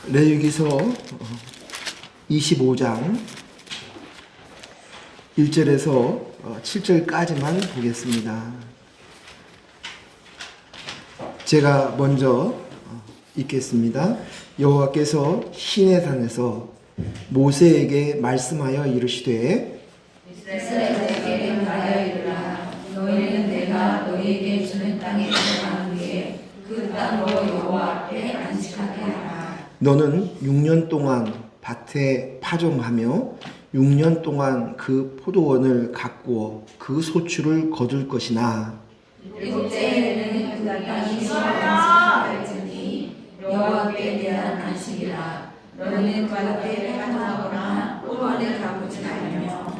레위기서 25장 1절에서 7절까지만 보겠습니다. 제가 먼저 읽겠습니다. 여호와께서 시내산에서 모세에게 말씀하여 이르시되 이스라엘에게 말하여 이르라. 너희는 내가 너희에게 주는 땅에 들어간 후에 그 땅으로 여호와 앞에 안식하게 하라. 너는 6년 동안 밭에 파종하며 6년 동안 그 포도원을 가꾸어 그 소출을 거둘 것이나 일곱째에는 그 땅이 시원할지니 여호와께 대한 안식이라. 너는 그 앞에 파종하거나 포도원을 가꾸지 말며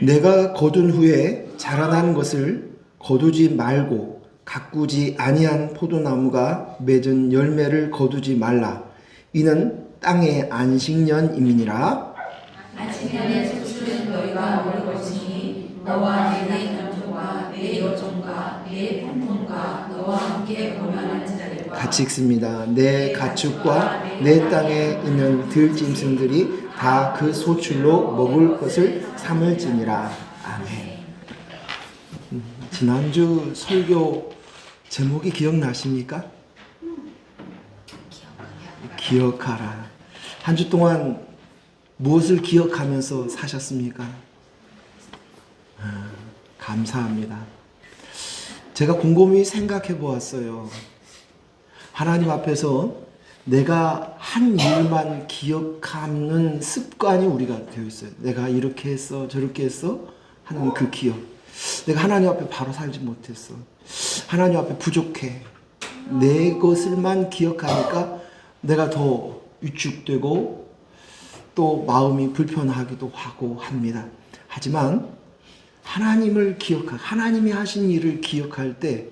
내가 거둔 후에 자라난 것을 거두지 말고 가꾸지 아니한 포도나무가 맺은 열매를 거두지 말라. 이는 땅의 안식년임이니라. 안식년의 소출은 너희가 먹을 것이니 너와 내 남종과 내 여종과 내 품종과 너와 함께 거면한 자들과 같이 읽습니다. 내 가축과 내 땅에 있는 들짐승들이 다 그 소출로 먹을 것을 삼을지니라. 아멘. 지난주 설교 제목이 기억나십니까? 기억하라. 한 주 동안 무엇을 기억하면서 사셨습니까? 감사합니다. 제가 곰곰이 생각해 보았어요. 하나님 앞에서 내가 한 일만 기억하는 습관이 우리가 되어 있어요. 내가 이렇게 했어, 저렇게 했어 하는 그 기억. 내가 하나님 앞에 바로 살지 못했어. 하나님 앞에 부족해. 내 것을만 기억하니까 내가 더 위축되고 또 마음이 불편하기도 하고 합니다. 하지만 하나님을 기억하고 하나님이 하신 일을 기억할 때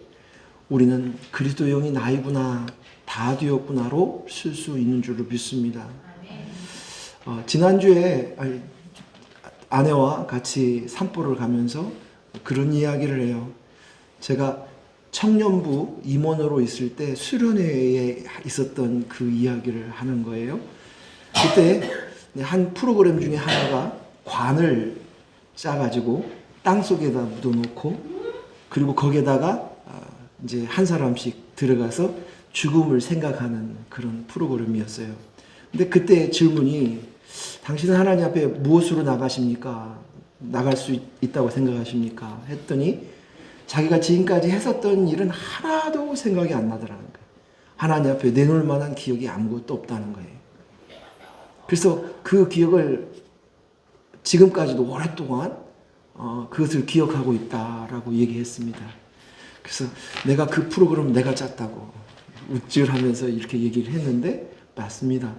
우리는 그리스도 영이 나이구나, 다 되었구나로 쓸 수 있는 줄로 믿습니다. 지난주에 아내와 같이 산보를 가면서 그런 이야기를 해요. 제가 청년부 임원으로 있을 때 수련회에 있었던 그 이야기를 하는 거예요. 그때 한 프로그램 중에 하나가 관을 짜가지고 땅 속에다 묻어놓고 그리고 거기에다가 이제 한 사람씩 들어가서 죽음을 생각하는 그런 프로그램이었어요. 근데 그때 질문이 당신은 하나님 앞에 무엇으로 나가십니까? 나갈 수 있다고 생각하십니까? 했더니 자기가 지금까지 했었던 일은 하나도 생각이 안 나더라는 거예요. 하나님 앞에 내놓을 만한 기억이 아무것도 없다는 거예요. 그래서 그 기억을 지금까지도 오랫동안 그것을 기억하고 있다라고 얘기했습니다. 그래서 내가 그 프로그램 내가 짰다고 우쭐하면서 이렇게 얘기를 했는데 맞습니다.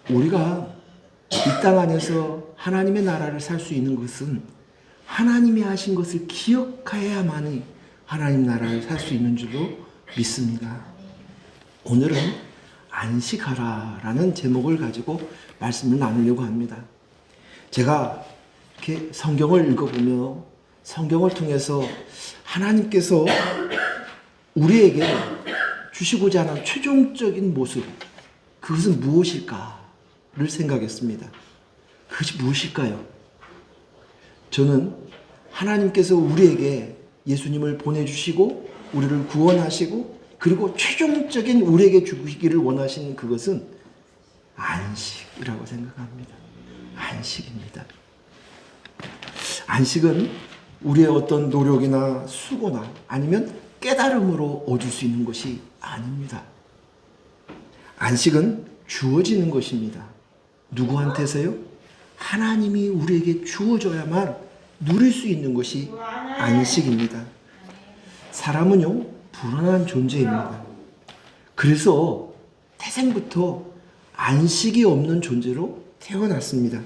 우리가 이 땅 안에서 하나님의 나라를 살 수 있는 것은 하나님이 하신 것을 기억해야만이 하나님 나라를 살 수 있는 줄로 믿습니다. 오늘은 안식하라라는 제목을 가지고 말씀을 나누려고 합니다. 제가 이렇게 성경을 읽어보며 성경을 통해서 하나님께서 우리에게 주시고자 하는 최종적인 모습, 그것은 무엇일까를 생각했습니다. 그것이 무엇일까요? 저는 하나님께서 우리에게 예수님을 보내주시고 우리를 구원하시고 그리고 최종적인 우리에게 주시기를 원하시는 그것은 안식이라고 생각합니다. 안식입니다. 안식은 우리의 어떤 노력이나 수고나 아니면 깨달음으로 얻을 수 있는 것이 아닙니다. 안식은 주어지는 것입니다. 누구한테서요? 하나님이 우리에게 주어져야만 누릴 수 있는 것이 안식입니다. 사람은요, 불안한 존재입니다. 그래서 태생부터 안식이 없는 존재로 태어났습니다.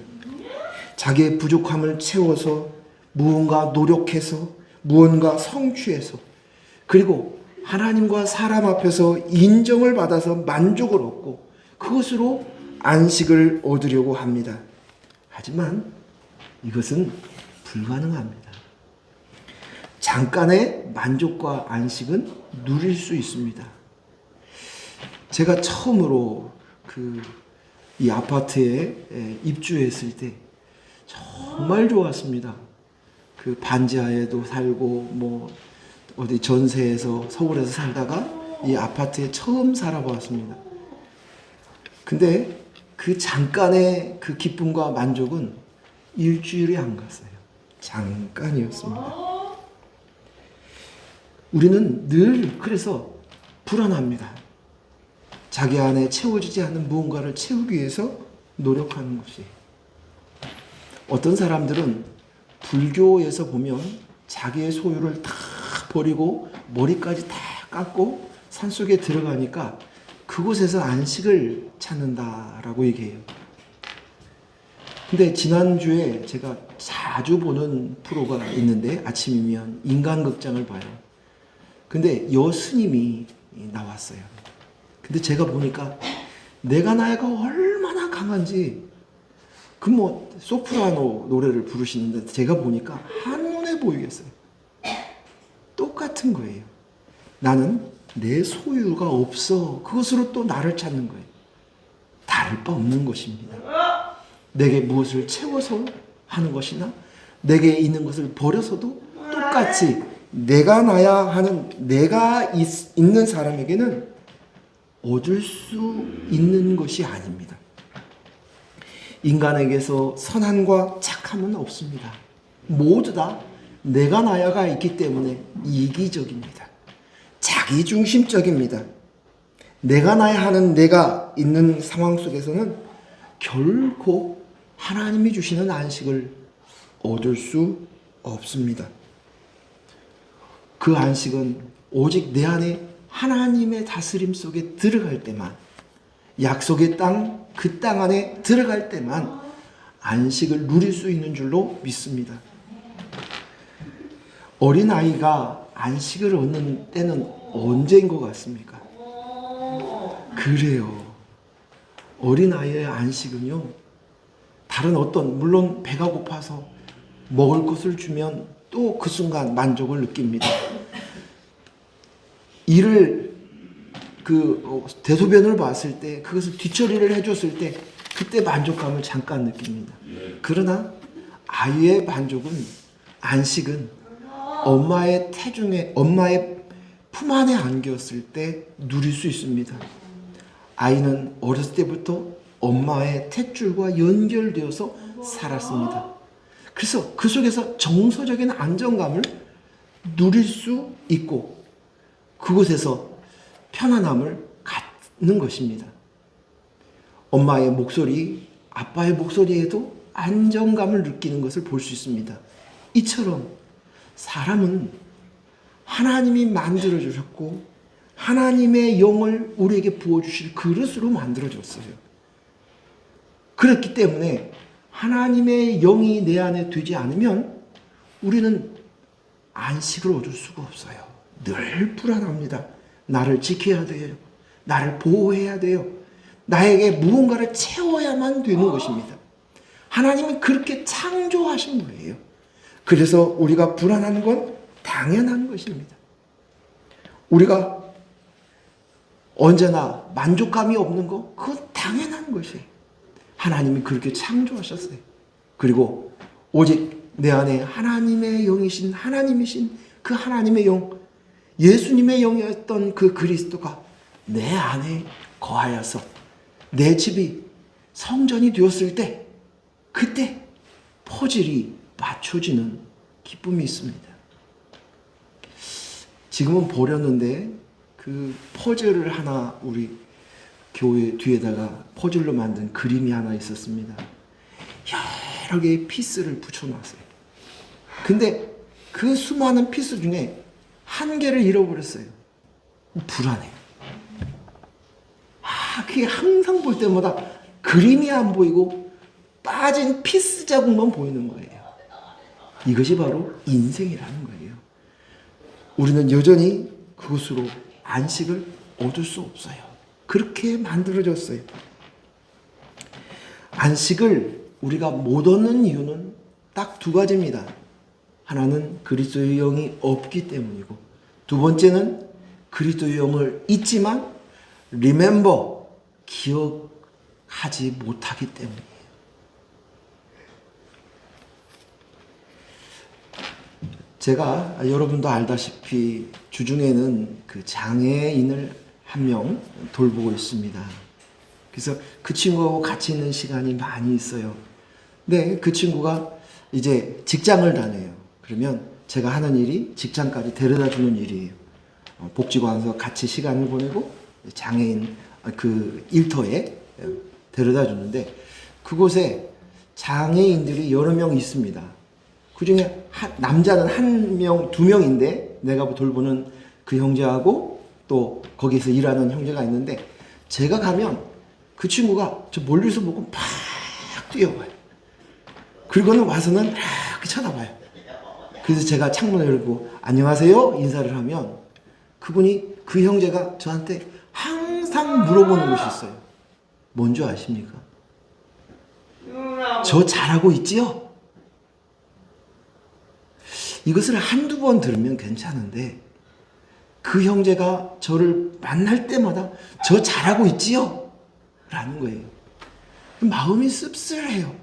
자기의 부족함을 채워서 무언가 노력해서 무언가 성취해서 그리고 하나님과 사람 앞에서 인정을 받아서 만족을 얻고 그것으로 안식을 얻으려고 합니다. 하지만 이것은 불가능합니다. 잠깐의 만족과 안식은 누릴 수 있습니다. 제가 처음으로 이 아파트에 입주했을 때 정말 좋았습니다. 그 반지하에도 살고 뭐 어디 전세에서 서울에서 살다가 이 아파트에 처음 살아보았습니다. 근데 그 잠깐의 그 기쁨과 만족은 일주일이 안 갔어요. 잠깐이었습니다. 우리는 늘 그래서 불안합니다. 자기 안에 채워지지 않는 무언가를 채우기 위해서 노력하는 것이. 어떤 사람들은 불교에서 보면 자기의 소유를 다 버리고 머리까지 다 깎고 산속에 들어가니까 그곳에서 안식을 찾는다라고 얘기해요. 근데 지난주에 제가 자주 보는 프로가 있는데 아침이면 인간극장을 봐요. 근데 여스님이 나왔어요. 근데 제가 보니까 내가 나야가 얼마나 강한지 그 뭐 소프라노 노래를 부르시는데 제가 보니까 한눈에 보이겠어요. 똑같은 거예요. 나는 내 소유가 없어. 그것으로 또 나를 찾는 거예요. 다를 바 없는 것입니다. 내게 무엇을 채워서 하는 것이나 내게 있는 것을 버려서도 똑같이 내가 나야 하는 내가 있는 사람에게는 얻을 수 있는 것이 아닙니다. 인간에게서 선함과 착함은 없습니다. 모두 다 내가 나야가 있기 때문에 이기적입니다. 자기중심적입니다. 내가 나야 하는 내가 있는 상황 속에서는 결코 하나님이 주시는 안식을 얻을 수 없습니다. 그 안식은 오직 내 안에 하나님의 다스림 속에 들어갈 때만, 약속의 땅, 그 땅 안에 들어갈 때만 안식을 누릴 수 있는 줄로 믿습니다. 어린아이가 안식을 얻는 때는 언제인 것 같습니까? 그래요. 어린아이의 안식은요, 다른 어떤, 물론 배가 고파서 먹을 것을 주면 또 그 순간 만족을 느낍니다. 대소변을 봤을 때 그것을 뒤처리를 해줬을 때 그때 만족감을 잠깐 느낍니다. 그러나 아이의 만족은, 안식은 엄마의 태중에, 엄마의 품 안에 안겼을 때 누릴 수 있습니다. 아이는 어렸을 때부터 엄마의 탯줄과 연결되어서 살았습니다. 그래서 그 속에서 정서적인 안정감을 누릴 수 있고 그곳에서 편안함을 갖는 것입니다. 엄마의 목소리, 아빠의 목소리에도 안정감을 느끼는 것을 볼 수 있습니다. 이처럼 사람은 하나님이 만들어주셨고 하나님의 영을 우리에게 부어주실 그릇으로 만들어졌어요. 그렇기 때문에 하나님의 영이 내 안에 되지 않으면 우리는 안식을 얻을 수가 없어요. 늘 불안합니다. 나를 지켜야 돼요. 나를 보호해야 돼요. 나에게 무언가를 채워야만 되는 것입니다. 하나님은 그렇게 창조하신 거예요. 그래서 우리가 불안한 건 당연한 것입니다. 우리가 언제나 만족감이 없는 거, 그건 당연한 것이에요. 하나님이 그렇게 창조하셨어요. 그리고 오직 내 안에 하나님의 영이신, 하나님이신 그 하나님의 영, 예수님의 영이었던 그 그리스도가 내 안에 거하여서 내 집이 성전이 되었을 때 그때 퍼즐이 맞춰지는 기쁨이 있습니다. 지금은 버렸는데 그 퍼즐을 하나 우리 교회 뒤에다가 퍼즐로 만든 그림이 하나 있었습니다. 여러 개의 피스를 붙여놨어요. 근데 그 수많은 피스 중에 한 개를 잃어버렸어요. 불안해요. 그게 항상 볼 때마다 그림이 안 보이고 빠진 피스 자국만 보이는 거예요. 이것이 바로 인생이라는 거예요. 우리는 여전히 그것으로 안식을 얻을 수 없어요. 그렇게 만들어졌어요. 안식을 우리가 못 얻는 이유는 딱 두 가지입니다. 하나는 그리스도의 영이 없기 때문이고, 두 번째는 그리스도의 영을 잊지만 remember, 하지 못하기 때문이에요. 제가 여러분도 알다시피 주중에는 그 장애인을 한 명 돌보고 있습니다. 그래서 그 친구하고 같이 있는 시간이 많이 있어요. 근데 그 친구가 이제 직장을 다녀요. 그러면 제가 하는 일이 직장까지 데려다 주는 일이에요. 복지관에서 같이 시간을 보내고 장애인 그 일터에 데려다 주는데 그곳에 장애인들이 여러 명 있습니다. 그 중에 남자는 한 명, 두 명인데 내가 돌보는 그 형제하고 또 거기서 일하는 형제가 있는데 제가 가면 그 친구가 저 멀리서 보고 막 뛰어와요. 그리고는 와서는 이렇게 쳐다봐요. 그래서 제가 창문을 열고 안녕하세요 인사를 하면 그분이 그 형제가 저한테 항상 물어보는 것이 있어요. 뭔지 아십니까? 저 잘하고 있지요? 이것을 한두 번 들으면 괜찮은데 그 형제가 저를 만날 때마다 저 잘하고 있지요? 라는 거예요. 마음이 씁쓸해요.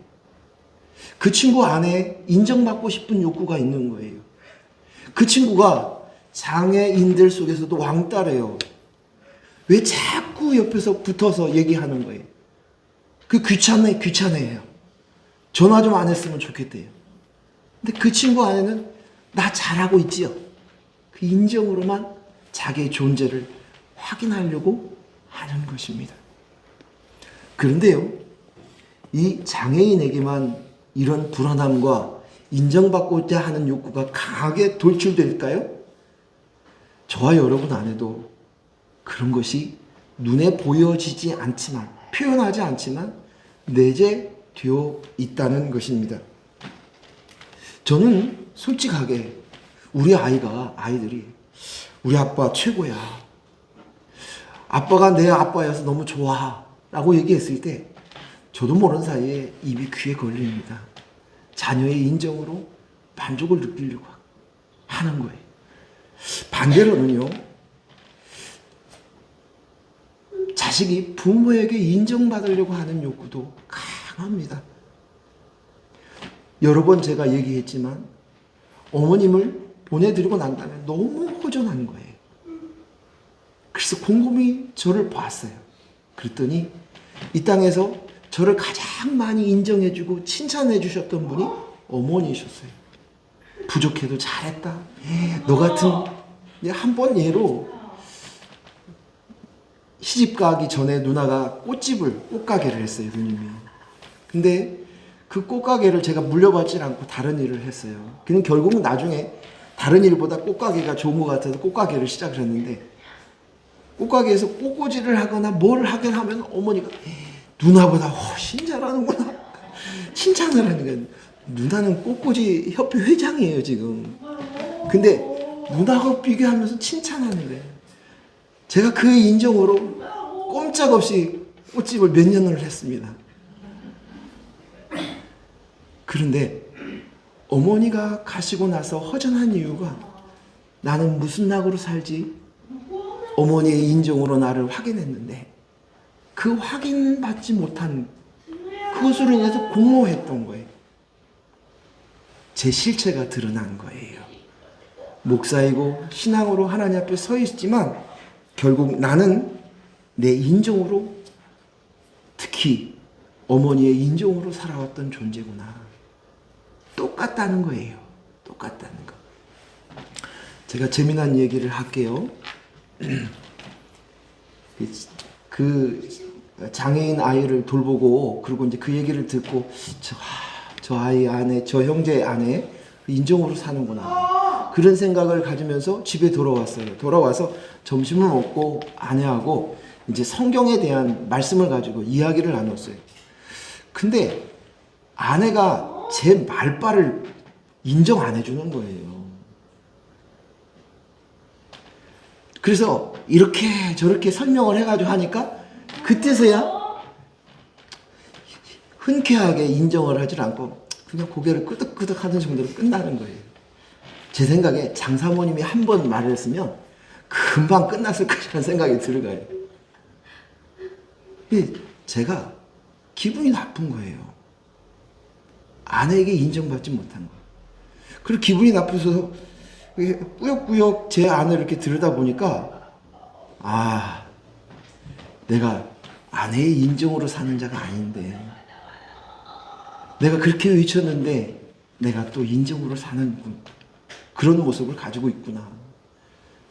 그 친구 안에 인정받고 싶은 욕구가 있는 거예요. 그 친구가 장애인들 속에서도 왕따래요. 왜 자꾸 옆에서 붙어서 얘기하는 거예요? 그 귀찮아해요. 전화 좀 안 했으면 좋겠대요. 근데 그 친구 안에는 나 잘하고 있지요. 그 인정으로만 자기의 존재를 확인하려고 하는 것입니다. 그런데요, 이 장애인에게만 이런 불안함과 인정받고자 하는 욕구가 강하게 돌출될까요? 저와 여러분 안에도 그런 것이 눈에 보여지지 않지만, 표현하지 않지만 내재되어 있다는 것입니다. 저는 솔직하게 우리 아이들이 우리 아빠 최고야. 아빠가 내 아빠여서 너무 좋아. 라고 얘기했을 때 저도 모르는 사이에 입이 귀에 걸립니다. 자녀의 인정으로 만족을 느끼려고 하는 거예요. 반대로는요, 자식이 부모에게 인정받으려고 하는 욕구도 강합니다. 여러 번 제가 얘기했지만 어머님을 보내드리고 난 다음에 너무 허전한 거예요. 그래서 곰곰이 저를 봤어요. 그랬더니 이 땅에서 저를 가장 많이 인정해주고 칭찬해 주셨던 분이 어머니셨어요. 부족해도 잘했다. 너 같은, 한 번 예로 시집 가기 전에 누나가 꽃가게를 했어요, 누님이. 근데 그 꽃가게를 제가 물려받지 않고 다른 일을 했어요. 그냥 결국은 나중에 다른 일보다 꽃가게가 좋은 것 같아서 꽃가게를 시작을 했는데 꽃가게에서 꽃꽂이를 하거나 뭘 하긴 하면 어머니가 누나보다 훨씬 잘하는구나 칭찬을 하는 거예요. 누나는 꽃꽂이 협회 회장이에요 지금. 근데 누나하고 비교하면서 칭찬하는 거예요. 제가 그 인정으로 꼼짝없이 꽃집을 몇 년을 했습니다. 그런데 어머니가 가시고 나서 허전한 이유가 나는 무슨 낙으로 살지? 어머니의 인정으로 나를 확인했는데 그 확인받지 못한 그것으로 인해서 공허했던 거예요. 제 실체가 드러난 거예요. 목사이고 신앙으로 하나님 앞에 서 있지만 결국 나는 내 인정으로, 특히 어머니의 인정으로 살아왔던 존재구나. 똑같다는 거예요. 똑같다는 거. 제가 재미난 얘기를 할게요. 그 장애인 아이를 돌보고 그리고 이제 그 얘기를 듣고 저 아이 안에, 저 형제 안에 인정으로 사는구나. 그런 생각을 가지면서 집에 돌아왔어요. 돌아와서 점심을 먹고 아내하고 이제 성경에 대한 말씀을 가지고 이야기를 나눴어요. 근데 아내가 제 말발을 인정 안 해주는 거예요. 그래서 이렇게 저렇게 설명을 해가지고 하니까 그때서야 흔쾌하게 인정을 하지 않고 그냥 고개를 끄덕끄덕 하는 정도로 끝나는 거예요. 제 생각에 장사모님이 한 번 말했으면 금방 끝났을 거라는 생각이 들어가요. 제가 기분이 나쁜 거예요. 아내에게 인정받지 못한 거. 그리고 기분이 나쁘셔서 꾸역꾸역 제 안을 이렇게 들여다보니까 내가 아내의 인정으로 사는 자가 아닌데, 내가 그렇게 외쳤는데 내가 또 인정으로 사는 그런 모습을 가지고 있구나.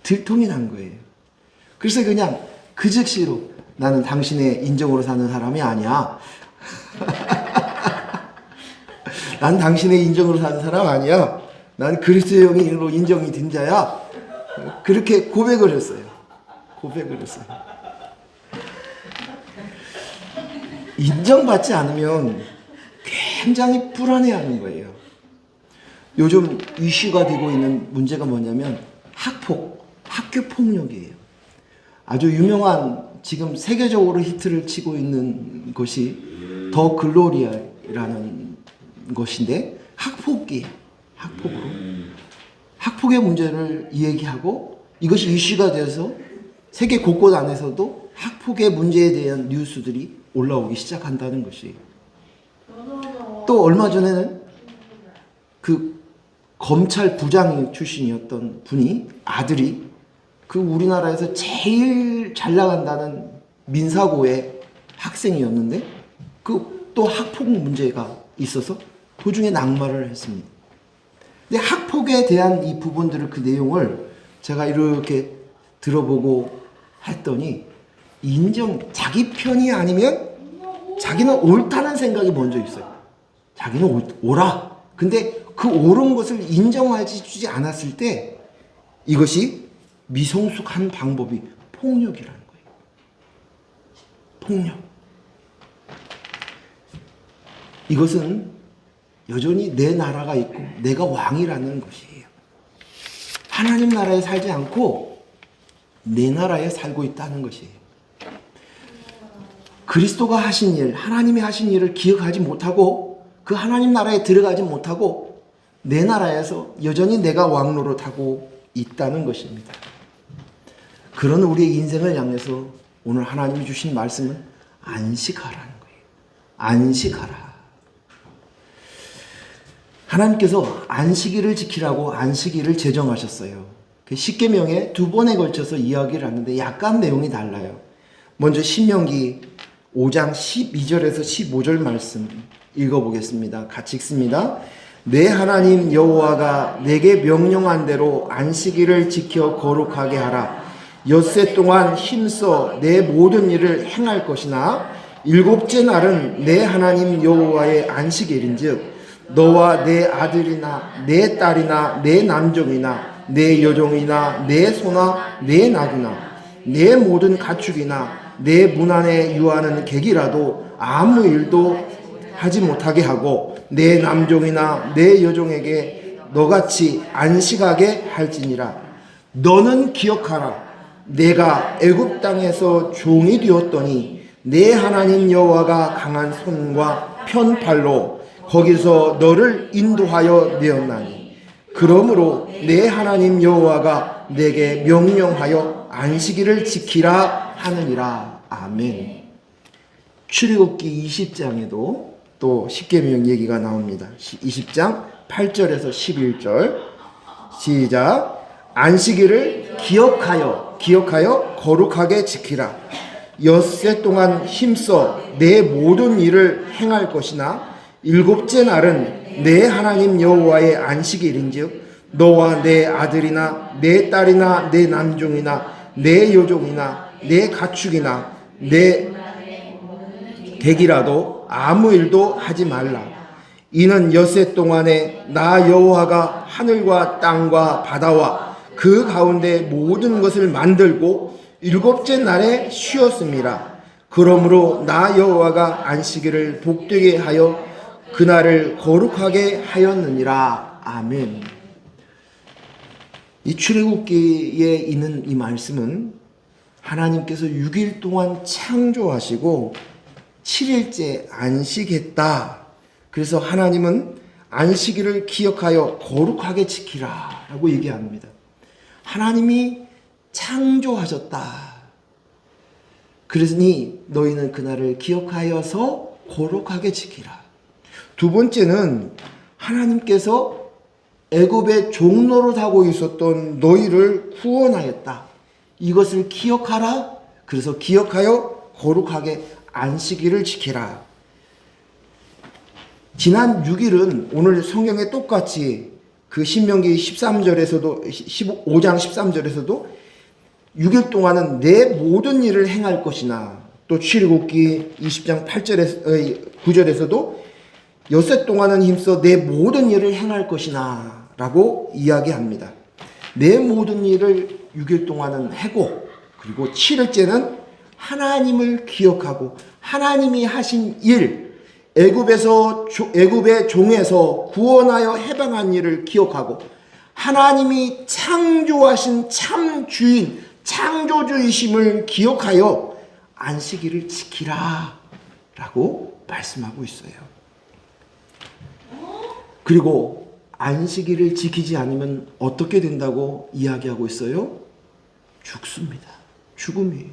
들통이 난 거예요. 그래서 그냥 그 즉시로 나는 당신의 인정으로 사는 사람이 아니야. 난 당신의 인정으로 사는 사람 아니야. 난 그리스도의 영으로 인정이 된 자야. 그렇게 고백을 했어요. 인정받지 않으면 굉장히 불안해하는 거예요. 요즘 이슈가 되고 있는 문제가 뭐냐면 학교 폭력이에요. 아주 유명한, 지금 세계적으로 히트를 치고 있는 것이 더 글로리아라는 것인데, 학폭이에요. 학폭의 문제를 이야기하고 이것이 이슈가 되어서 세계 곳곳 안에서도 학폭의 문제에 대한 뉴스들이 올라오기 시작한다는 것이에요. 또 얼마 전에는 그 검찰 부장 출신이었던 분이, 아들이 그 우리나라에서 제일 잘 나간다는 민사고의 학생이었는데 그 또 학폭 문제가 있어서 도중에 낙마를 했습니다. 근데 학폭에 대한 이 부분들을, 그 내용을 제가 이렇게 들어보고 했더니, 자기 편이 아니면 자기는 옳다는 생각이 먼저 있어요. 자기는 옳아. 근데 그 옳은 것을 인정하지 주지 않았을 때 이것이 미성숙한 방법이 폭력이라는 거예요. 폭력. 이것은 여전히 내 나라가 있고 내가 왕이라는 것이에요. 하나님 나라에 살지 않고 내 나라에 살고 있다는 것이에요. 그리스도가 하신 일, 하나님이 하신 일을 기억하지 못하고 그 하나님 나라에 들어가지 못하고 내 나라에서 여전히 내가 왕노릇 하고 있다는 것입니다. 그런 우리의 인생을 향해서 오늘 하나님이 주신 말씀은 안식하라는 거예요. 안식하라. 하나님께서 안식일을 지키라고 안식일을 제정하셨어요. 그 십계명에 2번에 걸쳐서 이야기를 하는데 약간 내용이 달라요. 먼저 신명기 5장 12절에서 15절 말씀 읽어보겠습니다. 같이 읽습니다. 내 하나님 여호와가 내게 명령한 대로 안식일을 지켜 거룩하게 하라. 엿새 동안 힘써 내 모든 일을 행할 것이나 일곱째 날은 내 하나님 여호와의 안식일인즉 너와 내 아들이나 내 딸이나 내 남종이나 내 여종이나 내 소나 내 나귀나 내 모든 가축이나 내 문 안에 유하는 객이라도 아무 일도 하지 못하게 하고 내 남종이나 내 여종에게 너같이 안식하게 할지니라. 너는 기억하라. 내가 애굽 땅에서 종이 되었더니 내 하나님 여호와가 강한 손과 편팔로 거기서 너를 인도하여 내었나니 그러므로 내 하나님 여호와가 내게 명령하여 안식일을 지키라 하느니라. 아멘. 출애굽기 20장에도 또 십계명 얘기가 나옵니다. 20장 8절에서 11절 시작. 안식일을 기억하여 거룩하게 지키라. 엿새 동안 힘써 내 모든 일을 행할 것이나 일곱째 날은 내 하나님 여호와의 안식일인즉 너와 내 아들이나 내 딸이나 내 남종이나 내 여종이나 내 가축이나 내 객이라도 아무 일도 하지 말라. 이는 엿새 동안에 나 여호와가 하늘과 땅과 바다와 그 가운데 모든 것을 만들고 일곱째 날에 쉬었습니다. 그러므로 나 여호와가 안식일을 복되게 하여 그날을 거룩하게 하였느니라. 아멘. 이 출애굽기에 있는 이 말씀은 하나님께서 6일 동안 창조하시고 7일째 안식했다. 그래서 하나님은 안식일을 기억하여 거룩하게 지키라 라고 얘기합니다. 하나님이 창조하셨다. 그러니 너희는 그날을 기억하여서 거룩하게 지키라. 두 번째는 하나님께서 애굽의 종노릇하고 있었던 너희를 구원하였다. 이것을 기억하라. 그래서 기억하여 거룩하게 안식일을 지키라. 지난 6일은 오늘 성경에 똑같이 그 신명기 13절에서도 15장 13절에서도 6일 동안은 내 모든 일을 행할 것이나, 또 출애굽기 20장 9절에서도 엿새 동안은 힘써 내 모든 일을 행할 것이나 라고 이야기합니다. 내 모든 일을 6일 동안은 하고, 그리고 7일째는 하나님을 기억하고 하나님이 하신 일, 애굽의 종에서 구원하여 해방한 일을 기억하고 하나님이 창조하신 참 주인, 창조주이심을 기억하여 안식일을 지키라 라고 말씀하고 있어요. 그리고 안식일을 지키지 않으면 어떻게 된다고 이야기하고 있어요? 죽습니다. 죽음이에요.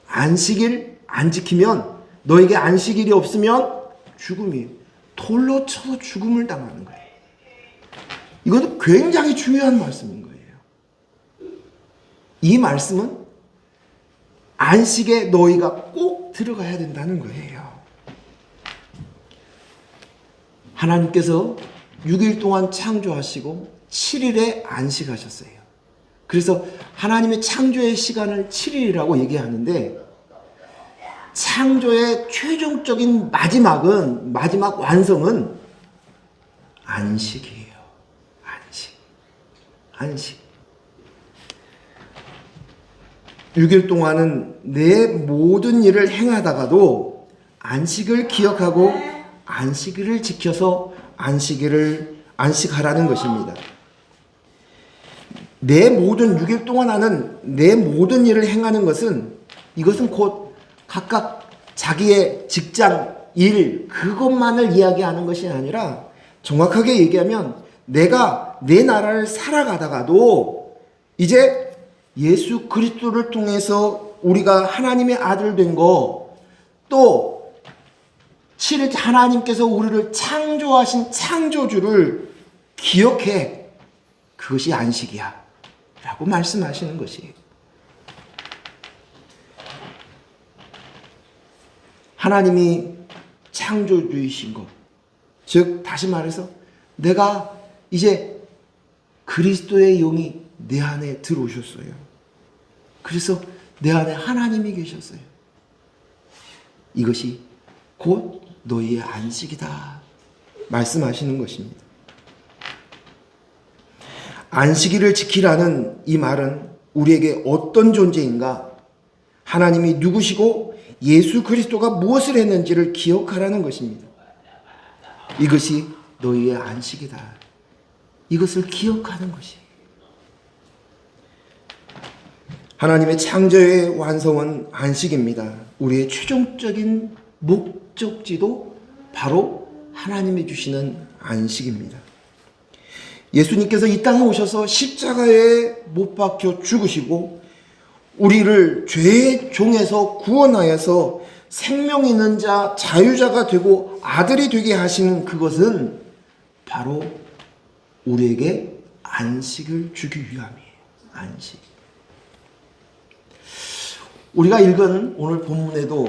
안식일 안 지키면, 너에게 안식일이 없으면 죽음이에요. 돌로 쳐서 죽음을 당하는 거예요. 이것도 굉장히 중요한 말씀인 거예요. 이 말씀은 안식에 너희가 꼭 들어가야 된다는 거예요. 하나님께서 6일 동안 창조하시고 7일에 안식하셨어요. 그래서 하나님의 창조의 시간을 7일이라고 얘기하는데, 창조의 최종적인 마지막 완성은 안식이에요. 안식. 6일 동안은 내 모든 일을 행하다가도 안식을 기억하고 안식일을 지켜서 안식하라는 것입니다. 내 모든 6일 동안 하는 내 모든 일을 행하는 것은, 이것은 곧 각각 자기의 직장, 일, 그것만을 이야기하는 것이 아니라, 정확하게 얘기하면 내가 내 나라를 살아가다가도 이제 예수 그리스도를 통해서 우리가 하나님의 아들 된 거, 또 7일 하나님께서 우리를 창조하신 창조주를 기억해. 그것이 안식이야 라고 말씀하시는 것이에요. 하나님이 창조주이신 것, 즉 다시 말해서 내가 이제 그리스도의 영이 내 안에 들어오셨어요. 그래서 내 안에 하나님이 계셨어요. 이것이 곧 너희의 안식이다 말씀하시는 것입니다. 안식일을 지키라는 이 말은 우리에게 어떤 존재인가, 하나님이 누구시고 예수 그리스도가 무엇을 했는지를 기억하라는 것입니다. 이것이 너희의 안식이다. 이것을 기억하는 것이. 하나님의 창조의 완성은 안식입니다. 우리의 최종적인 목적지도 바로 하나님이 주시는 안식입니다. 예수님께서 이 땅에 오셔서 십자가에 못 박혀 죽으시고 우리를 죄의 종에서 구원하여서 생명 있는 자, 자유자가 되고 아들이 되게 하시는 그것은 바로 우리에게 안식을 주기 위함이에요. 안식. 우리가 읽은 오늘 본문에도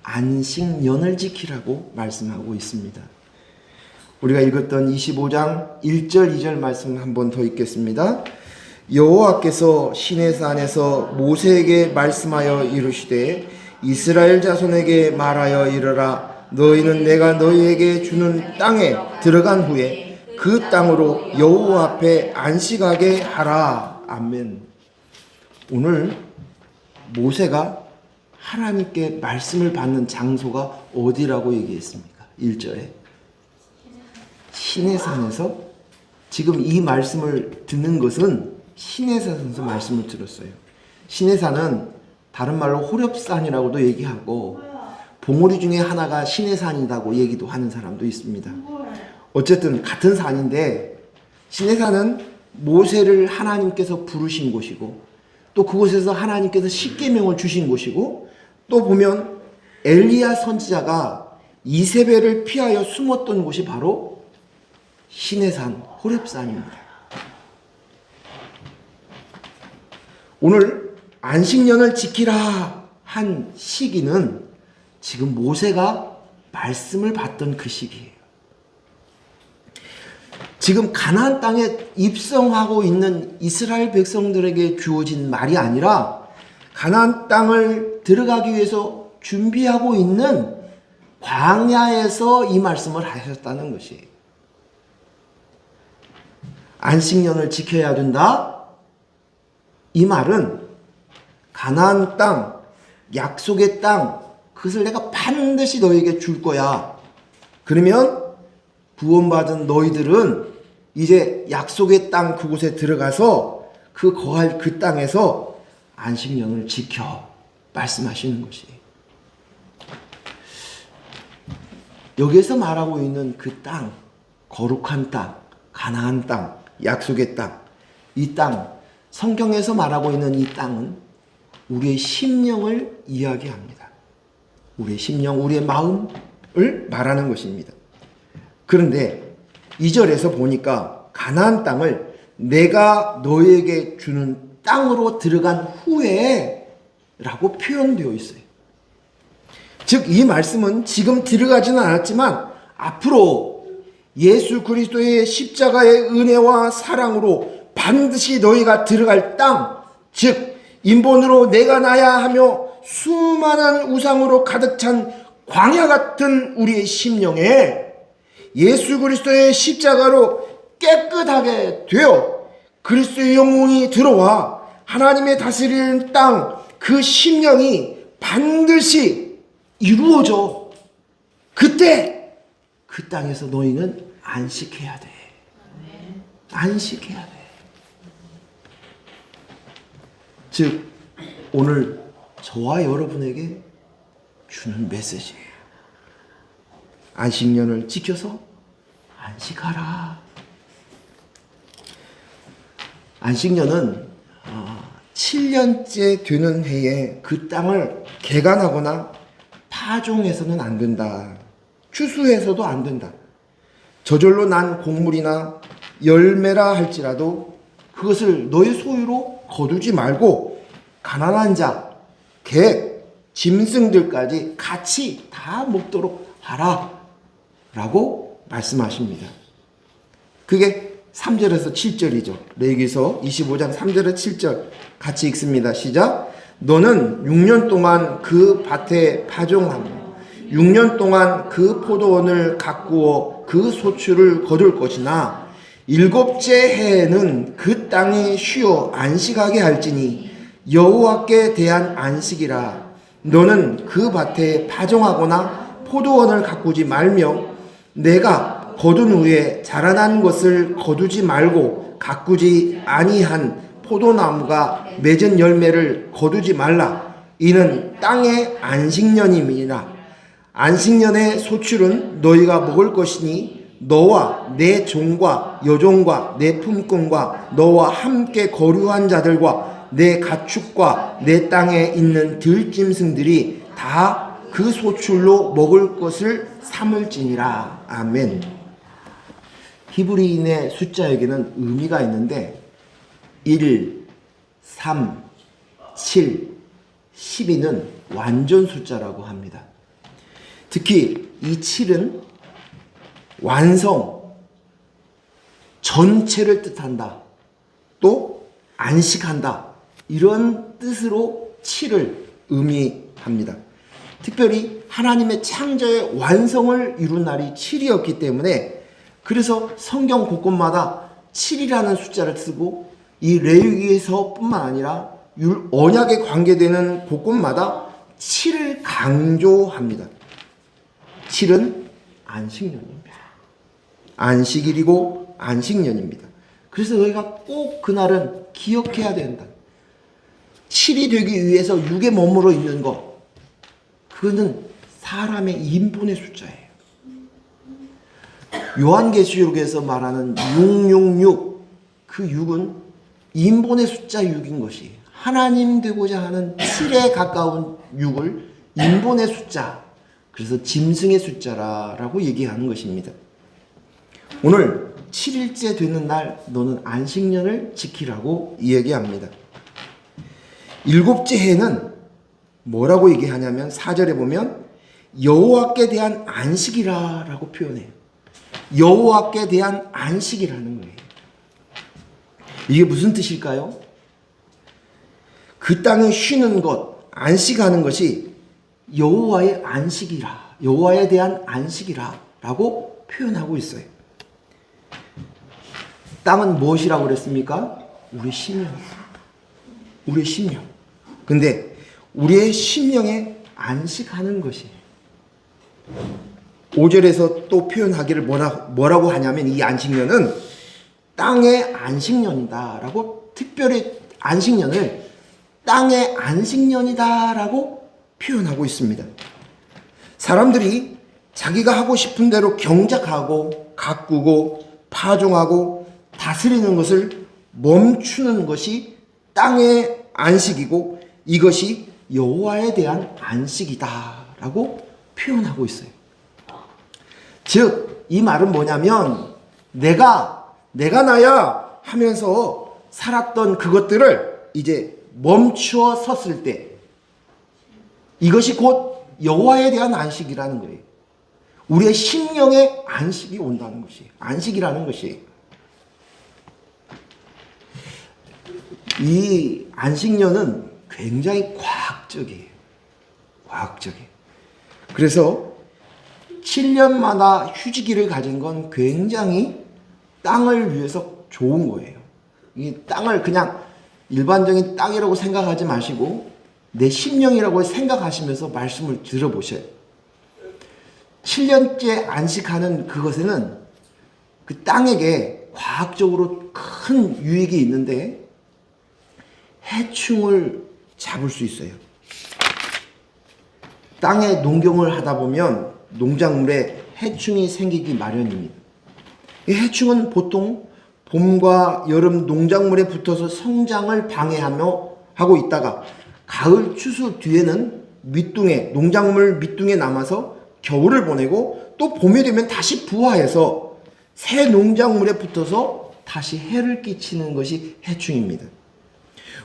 안식년을 지키라고 말씀하고 있습니다. 우리가 읽었던 25장 1절 2절 말씀 한 번 더 읽겠습니다. 여호와께서 시내산에서 모세에게 말씀하여 이르시되 이스라엘 자손에게 말하여 이르라. 너희는 내가 너희에게 주는 땅에 들어간 후에 그 땅으로 여호와 앞에 안식하게 하라. 아멘. 오늘 모세가 하나님께 말씀을 받는 장소가 어디라고 얘기했습니까? 1절에 시내산에서, 지금 이 말씀을 듣는 것은 시내산에서 말씀을 들었어요. 시내산은 다른 말로 호렙산이라고도 얘기하고 봉우리 중에 하나가 시내산이라고 얘기도 하는 사람도 있습니다. 어쨌든 같은 산인데, 시내산은 모세를 하나님께서 부르신 곳이고 또 그곳에서 하나님께서 십계명을 주신 곳이고, 또 보면 엘리야 선지자가 이세벨을 피하여 숨었던 곳이 바로 시내산 호렙산입니다. 오늘 안식년을 지키라 한 시기는 지금 모세가 말씀을 받던 그 시기예요. 지금 가나안 땅에 입성하고 있는 이스라엘 백성들에게 주어진 말이 아니라 가나안 땅을 들어가기 위해서 준비하고 있는 광야에서 이 말씀을 하셨다는 것이에요. 안식년을 지켜야 된다. 이 말은 가나안 땅, 약속의 땅, 그것을 내가 반드시 너에게 줄 거야. 그러면 구원받은 너희들은 이제 약속의 땅 그곳에 들어가서 그 거할 그 땅에서 안식년을 지켜 말씀하시는 것이에요. 여기에서 말하고 있는 그 땅, 거룩한 땅, 가나안 땅, 약속의 땅, 이 땅, 성경에서 말하고 있는 이 땅은 우리의 심령을 이야기합니다. 우리의 심령, 우리의 마음을 말하는 것입니다. 그런데 2절에서 보니까 가나안 땅을 내가 너에게 주는 땅으로 들어간 후에 라고 표현되어 있어요. 즉 이 말씀은 지금 들어가지는 않았지만 앞으로 예수 그리스도의 십자가의 은혜와 사랑으로 반드시 너희가 들어갈 땅, 즉 인본으로 내가 나야 하며 수많은 우상으로 가득 찬 광야 같은 우리의 심령에 예수 그리스도의 십자가로 깨끗하게 되어 그리스도의 영혼이 들어와 하나님의 다스리는 땅, 그 심령이 반드시 이루어져. 그때 그 땅에서 너희는 안식해야 돼. 안식해야 돼. 즉 오늘 저와 여러분에게 주는 메시지예요. 안식년을 지켜서 안식하라. 안식년은 7년째 되는 해에 그 땅을 개간하거나 파종해서는 안 된다. 추수해서도 안 된다. 저절로 난 곡물이나 열매라 할지라도 그것을 너의 소유로 거두지 말고 가난한 자, 개, 짐승들까지 같이 다 먹도록 하라 라고 말씀하십니다. 그게 3절에서 7절이죠. 레위기서 25장 3절에서 7절 같이 읽습니다. 시작. 너는 6년 동안 그 밭에 파종하며 6년 동안 그 포도원을 가꾸어 그 소출을 거둘 것이나 7째 해에는 그 땅이 쉬어 안식하게 할지니 여호와께 대한 안식이라. 너는 그 밭에 파종하거나 포도원을 가꾸지 말며 내가 거둔 후에 자라난 것을 거두지 말고 가꾸지 아니한 포도나무가 맺은 열매를 거두지 말라. 이는 땅의 안식년임이니라. 안식년의 소출은 너희가 먹을 것이니 너와 내 종과 여종과 내 품꾼과 너와 함께 거류한 자들과 내 가축과 내 땅에 있는 들짐승들이 다 그 소출로 먹을 것을 삼을지니라. 아멘. 히브리인의 숫자에게는 의미가 있는데 1, 3, 7, 12는 완전 숫자라고 합니다. 특히 이 7은 완성, 전체를 뜻한다. 또 안식한다. 이런 뜻으로 7을 의미합니다. 특별히 하나님의 창조의 완성을 이룬 날이 7이었기 때문에 그래서 성경 곳곳마다 7이라는 숫자를 쓰고 이 레위기에서뿐만 아니라 언약에 관계되는 곳곳마다 7을 강조합니다. 7은 안식년입니다. 안식일이고 안식년입니다. 그래서 너희가 꼭 그날은 기억해야 된다. 7이 되기 위해서 6에 머물러 있는 것, 그거는 사람의 인본의 숫자예요. 요한계시록에서 말하는 666, 그 6은 인본의 숫자 6인 것이 하나님 되고자 하는 7에 가까운 6을 인본의 숫자, 그래서 짐승의 숫자라고 얘기하는 것입니다. 오늘 7일째 되는 날 너는 안식년을 지키라고 이야기합니다. 7째 해는 뭐라고 얘기하냐면 4절에 보면 여호와께 대한 안식이라고 표현해요. 여호와께 대한 안식이라는 거예요. 이게 무슨 뜻일까요? 그 땅에 쉬는 것, 안식하는 것이 여호와의 안식이라, 여호와에 대한 안식이라라고 표현하고 있어요. 땅은 무엇이라고 그랬습니까? 우리 심령. 우리의 심령. 근데 우리의 심령에 안식하는 것이 5절에서 또 표현하기를 뭐라고 하냐면 이 안식년은 땅의 안식년이다라고 특별히 안식년을 땅의 안식년이다라고 표현하고 있습니다. 사람들이 자기가 하고 싶은 대로 경작하고 가꾸고 파종하고 다스리는 것을 멈추는 것이 땅의 안식이고 이것이 여호와에 대한 안식이다라고 표현하고 있어요. 즉, 이 말은 뭐냐면 내가 나야 하면서 살았던 그것들을 이제 멈추어 섰을 때 이것이 곧 여호와에 대한 안식이라는 거예요. 우리의 심령의 안식이 온다는 것이 안식이라는 것이. 이 안식년은 굉장히 과학적이에요. 과학적이에요. 그래서 7년마다 휴지기를 가진 건 굉장히 땅을 위해서 좋은 거예요. 이 땅을 그냥 일반적인 땅이라고 생각하지 마시고 내 심령이라고 생각하시면서 말씀을 들어보셔요. 7년째 안식하는 그것에는 그 땅에게 과학적으로 큰 유익이 있는데 해충을 잡을 수 있어요. 땅에 농경을 하다 보면 농작물에 해충이 생기기 마련입니다. 이 해충은 보통 봄과 여름 농작물에 붙어서 성장을 방해하며 하고 있다가 가을 추수 뒤에는 농작물 밑둥에 남아서 겨울을 보내고 또 봄이 되면 다시 부화해서 새 농작물에 붙어서 다시 해를 끼치는 것이 해충입니다.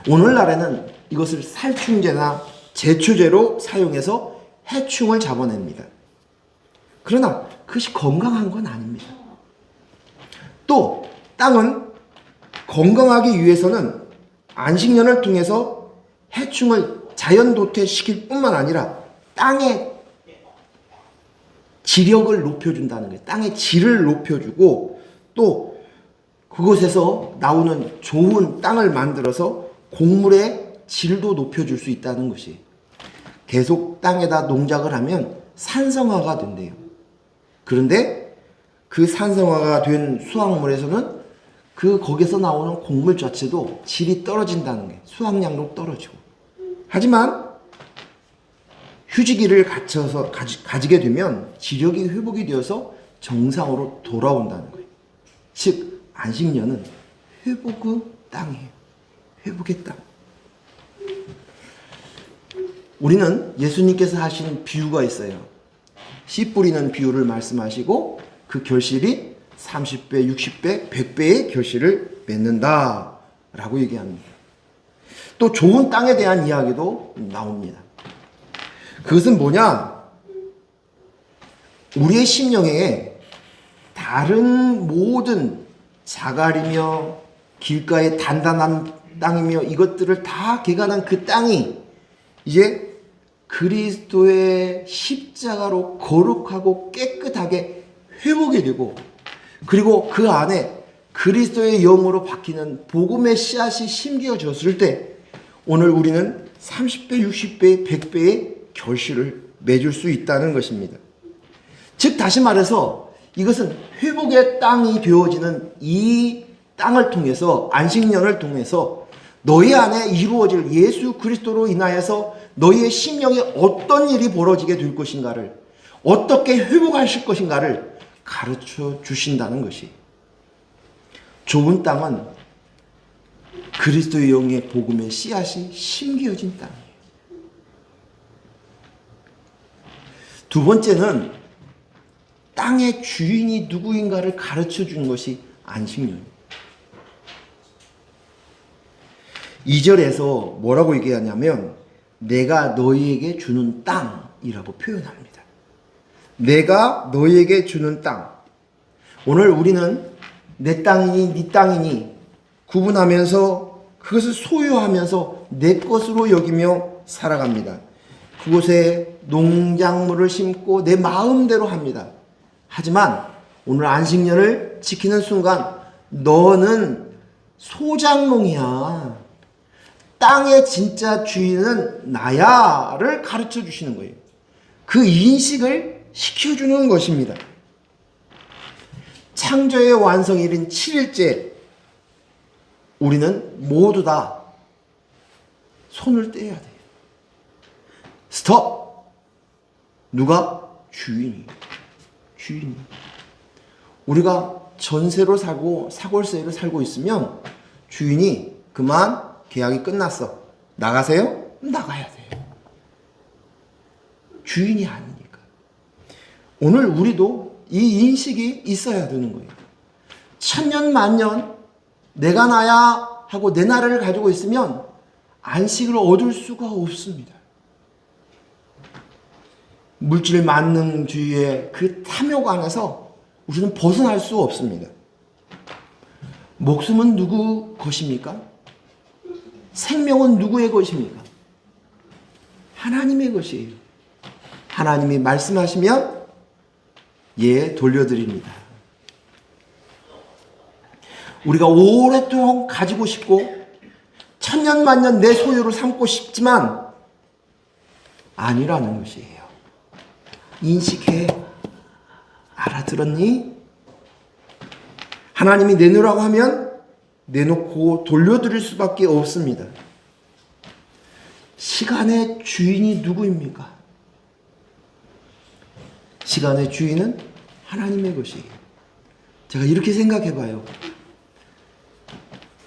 오늘날에는 이것을 살충제나 제초제로 사용해서 해충을 잡아냅니다. 그러나 그것이 건강한 건 아닙니다. 또 땅은 건강하기 위해서는 안식년을 통해서 해충을 자연 도태시킬 뿐만 아니라 땅의 지력을 높여준다는 거예요. 땅의 질을 높여주고 또 그곳에서 나오는 좋은 땅을 만들어서 곡물의 질도 높여줄 수 있다는 것이. 계속 땅에다 농작을 하면 산성화가 된대요. 그런데 그 산성화가 된 수확물에서는 거기서 나오는 곡물 자체도 질이 떨어진다는 게 수확량도 떨어지고. 하지만 휴지기를 가지게 되면 지력이 회복이 되어서 정상으로 돌아온다는 거예요. 즉 안식년은 회복의 땅이에요. 회복의 땅. 우리는 예수님께서 하신 비유가 있어요. 씨 뿌리는 비유를 말씀하시고 그 결실이 30배, 60배, 100배의 결실을 맺는다 라고 얘기합니다. 또 좋은 땅에 대한 이야기도 나옵니다. 그것은 뭐냐? 우리의 심령에 다른 모든 자갈이며 길가의 단단한 땅이며 이것들을 다 개간한 그 땅이 이제 그리스도의 십자가로 거룩하고 깨끗하게 회복이 되고 그리고 그 안에 그리스도의 영으로 박히는 복음의 씨앗이 심겨졌을 때 오늘 우리는 30배, 60배, 100배의 결실을 맺을 수 있다는 것입니다. 즉 다시 말해서 이것은 회복의 땅이 되어지는 이 땅을 통해서 안식년을 통해서 너희 안에 이루어질 예수 그리스도로 인하여서 너희의 심령에 어떤 일이 벌어지게 될 것인가를 어떻게 회복하실 것인가를 가르쳐 주신다는 것이. 좋은 땅은 그리스도의 영의 복음의 씨앗이 심겨진 땅이에요. 두 번째는 땅의 주인이 누구인가를 가르쳐 주는 것이 안식년입니다. 2절에서 뭐라고 얘기하냐면 내가 너희에게 주는 땅이라고 표현합니다. 내가 너희에게 주는 땅. 오늘 우리는 내 땅이니 네 땅이니 구분하면서 그것을 소유하면서 내 것으로 여기며 살아갑니다. 그곳에 농작물을 심고 내 마음대로 합니다. 하지만 오늘 안식년을 지키는 순간 너는 소작농이야. 땅의 진짜 주인은 나야를 가르쳐 주시는 거예요. 그 인식을 시켜주는 것입니다. 창조의 완성일인 7일째 우리는 모두 다 손을 떼야 돼요. 스톱! 누가? 주인이. 우리가 전세로 살고 사골세로 살고 있으면 주인이 그만 계약이 끝났어. 나가세요? 나가야 돼요. 주인이 아니니까. 오늘 우리도 이 인식이 있어야 되는 거예요. 천년 만년 내가 나야 하고 내 나라를 가지고 있으면 안식을 얻을 수가 없습니다. 물질 만능주의의 그 탐욕 안에서 우리는 벗어날 수 없습니다. 목숨은 누구 것입니까? 생명은 누구의 것입니까? 하나님의 것이에요. 하나님이 말씀하시면 예, 돌려드립니다. 우리가 오랫동안 가지고 싶고 천년만년 내 소유로 삼고 싶지만 아니라는 것이에요. 인식해. 알아들었니? 하나님이 내놓으라고 하면 내놓고 돌려드릴 수밖에 없습니다. 시간의 주인이 누구입니까? 시간의 주인은 하나님의 것이에요. 제가 이렇게 생각해 봐요.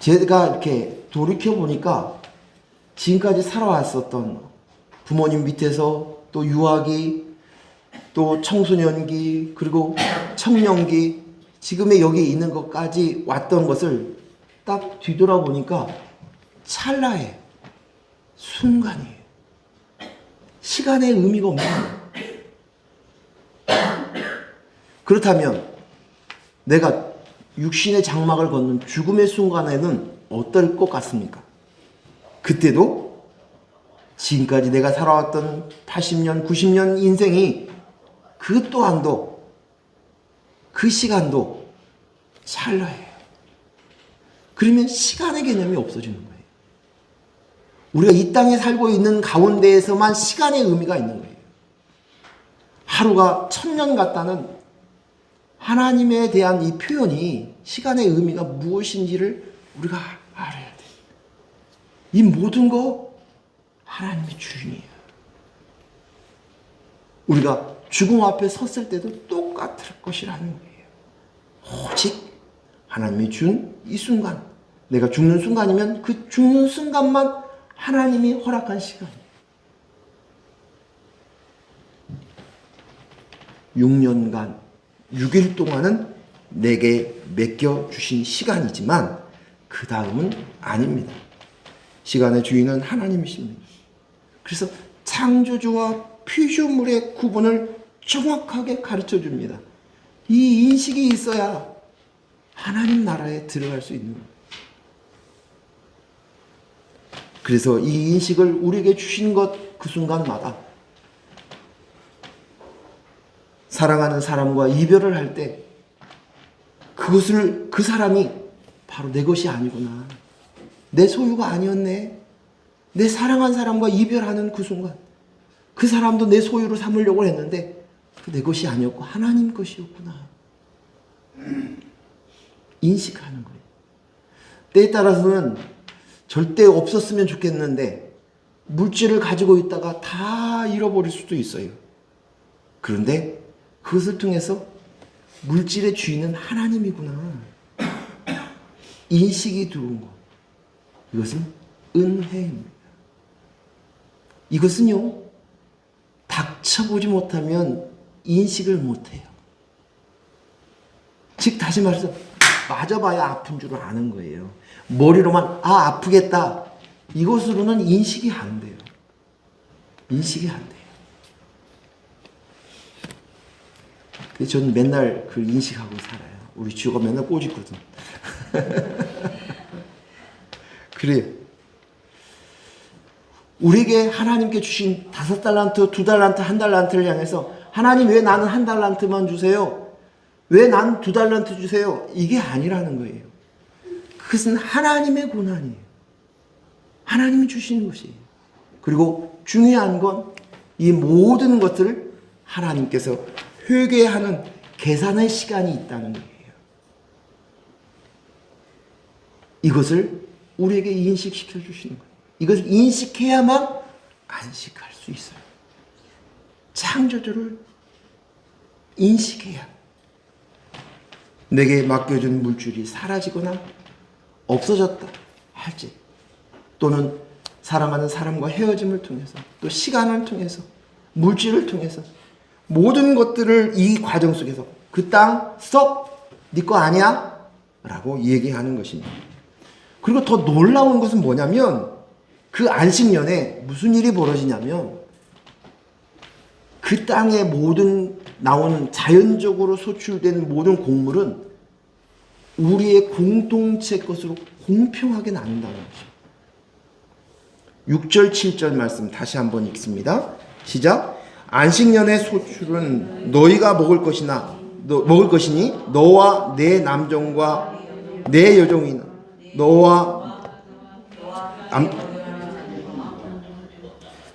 제가 이렇게 돌이켜보니까 지금까지 살아왔었던 부모님 밑에서 또 유아기, 또 청소년기, 그리고 청년기, 지금의 여기 있는 것까지 왔던 것을 딱 뒤돌아보니까 찰나의 순간이에요. 시간의 의미가 없는 거예요. 그렇다면 내가 육신의 장막을 걷는 죽음의 순간에는 어떨 것 같습니까? 그때도 지금까지 내가 살아왔던 80년, 90년 인생이 그 또한도 그 시간도 찰나예요. 그러면 시간의 개념이 없어지는 거예요. 우리가 이 땅에 살고 있는 가운데에서만 시간의 의미가 있는 거예요. 하루가 1000년 같다는 하나님에 대한 이 표현이 시간의 의미가 무엇인지를 우리가 알아야 돼요. 이 모든 거 하나님의 주인이에요. 우리가 죽음 앞에 섰을 때도 똑같을 것이라는 거예요. 오직 하나님이 준 이 순간, 내가 죽는 순간이면 그 죽는 순간만 하나님이 허락한 시간이에요. 6년간 6일 동안은 내게 맡겨주신 시간이지만 그 다음은 아닙니다. 시간의 주인은 하나님이십니다. 그래서 창조주와 피조물의 구분을 정확하게 가르쳐 줍니다. 이 인식이 있어야 하나님 나라에 들어갈 수 있는 거예요. 그래서 이 인식을 우리에게 주신 것 그 순간마다 사랑하는 사람과 이별을 할 때 그것을 그 사람이 바로 내 것이 아니구나. 내 소유가 아니었네. 내 사랑한 사람과 이별하는 그 순간 그 사람도 내 소유로 삼으려고 했는데 내 것이 아니었고 하나님 것이었구나. 인식하는 거예요. 때에 따라서는 절대 없었으면 좋겠는데 물질을 가지고 있다가 다 잃어버릴 수도 있어요. 그런데 그것을 통해서 물질의 주인은 하나님이구나. 인식이 들어온 것. 이것은 은혜입니다. 이것은요, 닥쳐보지 못하면 인식을 못해요. 즉 다시 말해서 맞아봐야 아픈 줄 아는 거예요. 머리로만 아프겠다 이것으로는 인식이 안 돼요. 인식이 안 돼요. 근데 저는 맨날 그 인식하고 살아요. 우리 주가 맨날 꼬집거든. 그래요. 우리에게 하나님께 주신 5달란트, 2달란트, 1달란트를 향해서 하나님 왜 나는 1달란트만 주세요? 왜 난 2달란트 주세요? 이게 아니라는 거예요. 그것은 하나님의 고난이에요. 하나님이 주시는 것이에요. 그리고 중요한 건 이 모든 것들을 하나님께서 회개하는 계산의 시간이 있다는 거예요. 이것을 우리에게 인식시켜 주시는 거예요. 이것을 인식해야만 안식할 수 있어요. 창조주를 인식해야 내게 맡겨준 물줄이 사라지거나 없어졌다 할지, 또는 사랑하는 사람과 헤어짐을 통해서, 또 시간을 통해서, 물질을 통해서 모든 것들을 이 과정 속에서 그 땅 썩 네 거 아니야? 라고 얘기하는 것입니다. 그리고 더 놀라운 것은 뭐냐면 그 안식년에 무슨 일이 벌어지냐면 그 땅에 모든 나오는 자연적으로 소출된 모든 곡물은 우리의 공동체 것으로 공평하게 나눈다는 것이죠. 6절 7절 말씀 다시 한번 읽습니다. 시작. 안식년의 소출은 너희가 먹을 것이니 너와 내 남종과 내 여종이 너와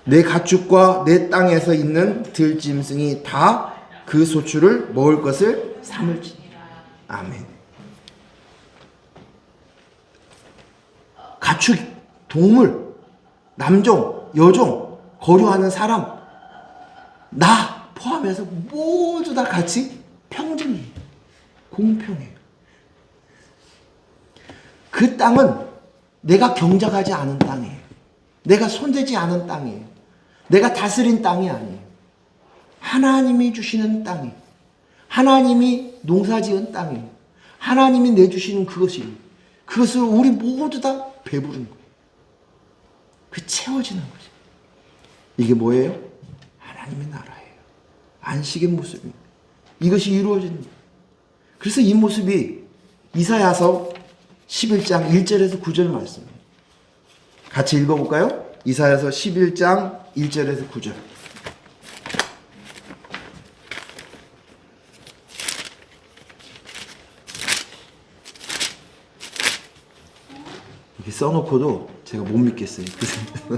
내 가축과 내 땅에서 있는 들짐승이 다 그 소출을 먹을 것을 삼을지니라. 아멘. 가축, 동물, 남종, 여종, 거류하는 사람, 나 포함해서 모두 다 같이 평등해요. 공평해요. 그 땅은 내가 경작하지 않은 땅이에요. 내가 손대지 않은 땅이에요. 내가 다스린 땅이 아니에요. 하나님이 주시는 땅이에요. 하나님이 농사지은 땅이에요. 하나님이 내주시는 그것이에요. 그것을 우리 모두 다 배부른 거예요. 그 채워지는 거죠. 이게 뭐예요? 하나님의 나라예요. 안식의 모습입니다. 이것이 이루어지는 거예요. 그래서 이 모습이 이사야서 11장 1절에서 9절 말씀이에요. 같이 읽어볼까요? 이사야서 11장 1절에서 9절. 이렇게 써놓고도 제가 못 믿겠어요. 그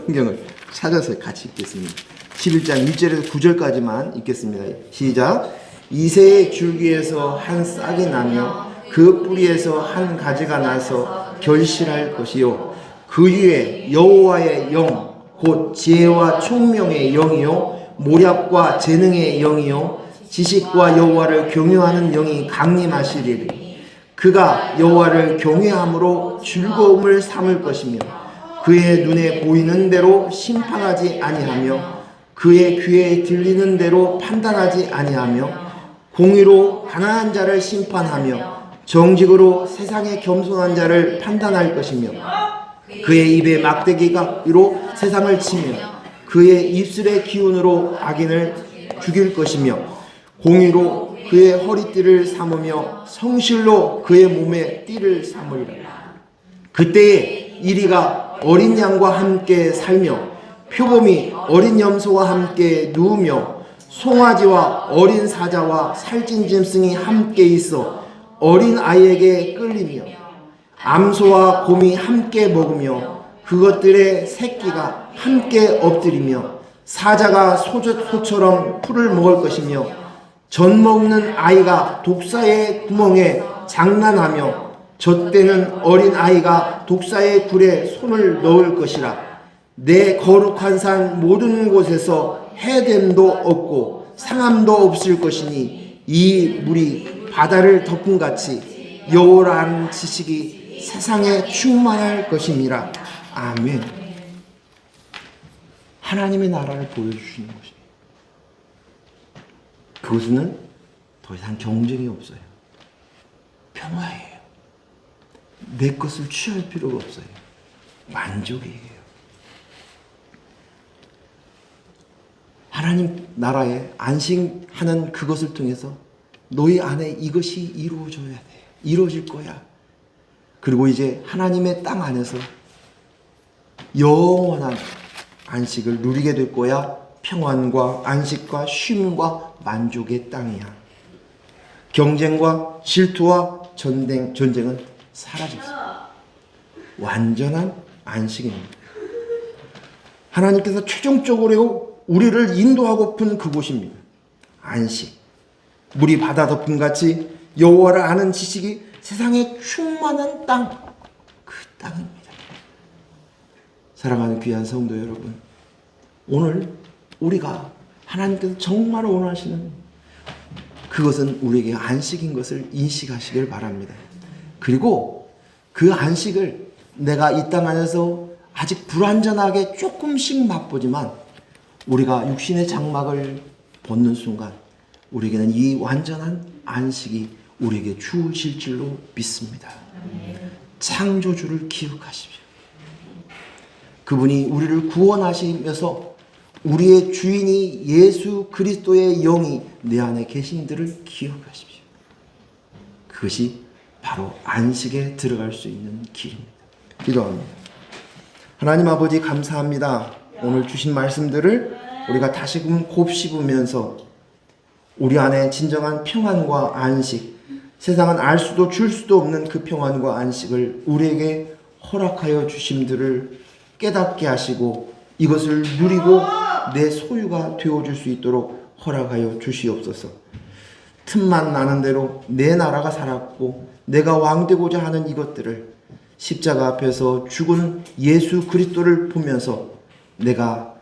성경을 찾아서 같이 읽겠습니다. 11장 1절에서 9절까지만 읽겠습니다. 시작. 이새의 줄기에서 한 싹이 나며 그 뿌리에서 한 가지가 나서 결실할 것이요 그 위에 여호와의 영 곧 지혜와 총명의 영이요 모략과 재능의 영이요 지식과 여호와를 경외하는 영이 강림하시리니 그가 여호와를 경외함으로 즐거움을 삼을 것이며 그의 눈에 보이는 대로 심판하지 아니하며 그의 귀에 들리는 대로 판단하지 아니하며 공의로 가난한 자를 심판하며 정직으로 세상에 겸손한 자를 판단할 것이며 그의 입에 막대기로 세상을 치며 그의 입술의 기운으로 악인을 죽일 것이며 공의로 그의 허리띠를 삼으며 성실로 그의 몸에 띠를 삼으리라. 그때에 이리가 어린 양과 함께 살며 표범이 어린 염소와 함께 누우며 송아지와 어린 사자와 살찐 짐승이 함께 있어 어린 아이에게 끌리며 암소와 곰이 함께 먹으며 그것들의 새끼가 함께 엎드리며 사자가 소처럼 풀을 먹을 것이며 젖 먹는 아이가 독사의 구멍에 장난하며 젖대는 어린 아이가 독사의 굴에 손을 넣을 것이라. 내 거룩한 산 모든 곳에서 해됨도 없고 상함도 없을 것이니 이 물이 바다를 덮은 같이 여호와라는 지식이 세상에 충만할 것임이라. 아멘. 하나님의 나라를 보여주시는 것입니다. 그것은 더 이상 경쟁이 없어요. 평화예요. 내 것을 취할 필요가 없어요. 만족이에요. 하나님 나라에 안식하는 그것을 통해서 너희 안에 이것이 이루어져야 돼. 이루어질 거야. 그리고 이제 하나님의 땅 안에서 영원한 안식을 누리게 될 거야. 평안과 안식과 쉼과 만족의 땅이야. 경쟁과 질투와 전쟁은 사라졌어. 완전한 안식입니다. 하나님께서 최종적으로 우리를 인도하고픈 그곳입니다. 안식. 물이 바다 덮음 같이 여호와를 아는 지식이 세상에 충만한 땅. 그 땅입니다. 사랑하는 귀한 성도 여러분, 오늘 우리가 하나님께서 정말 원하시는 그것은 우리에게 안식인 것을 인식하시길 바랍니다. 그리고 그 안식을 내가 이 땅 안에서 아직 불완전하게 조금씩 맛보지만 우리가 육신의 장막을 벗는 순간 우리에게는 이 완전한 안식이 우리에게 주어질 줄로 믿습니다. 창조주를 기억하십시오. 그분이 우리를 구원하시면서 우리의 주인이 예수 그리스도의 영이 내 안에 계신들을 기억하십시오. 그것이 바로 안식에 들어갈 수 있는 길입니다. 기도합니다. 하나님 아버지 감사합니다. 오늘 주신 말씀들을 우리가 다시금 곱씹으면서 우리 안에 진정한 평안과 안식, 세상은 알 수도 줄 수도 없는 그 평안과 안식을 우리에게 허락하여 주심들을 깨닫게 하시고 이것을 누리고 내 소유가 되어줄 수 있도록 허락하여 주시옵소서. 틈만 나는 대로 내 나라가 살았고 내가 왕되고자 하는 이것들을 십자가 앞에서 죽은 예수 그리스도를 보면서 내가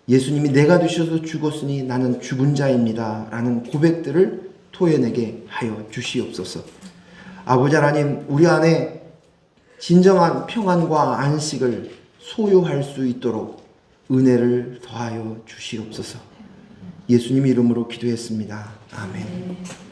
예수님이 내가 되셔서 죽었으니 나는 죽은 자입니다 라는 고백들을 토해내게 하여 주시옵소서. 아버지 하나님, 우리 안에 진정한 평안과 안식을 소유할 수 있도록 은혜를 더하여 주시옵소서. 예수님 이름으로 기도했습니다. 아멘.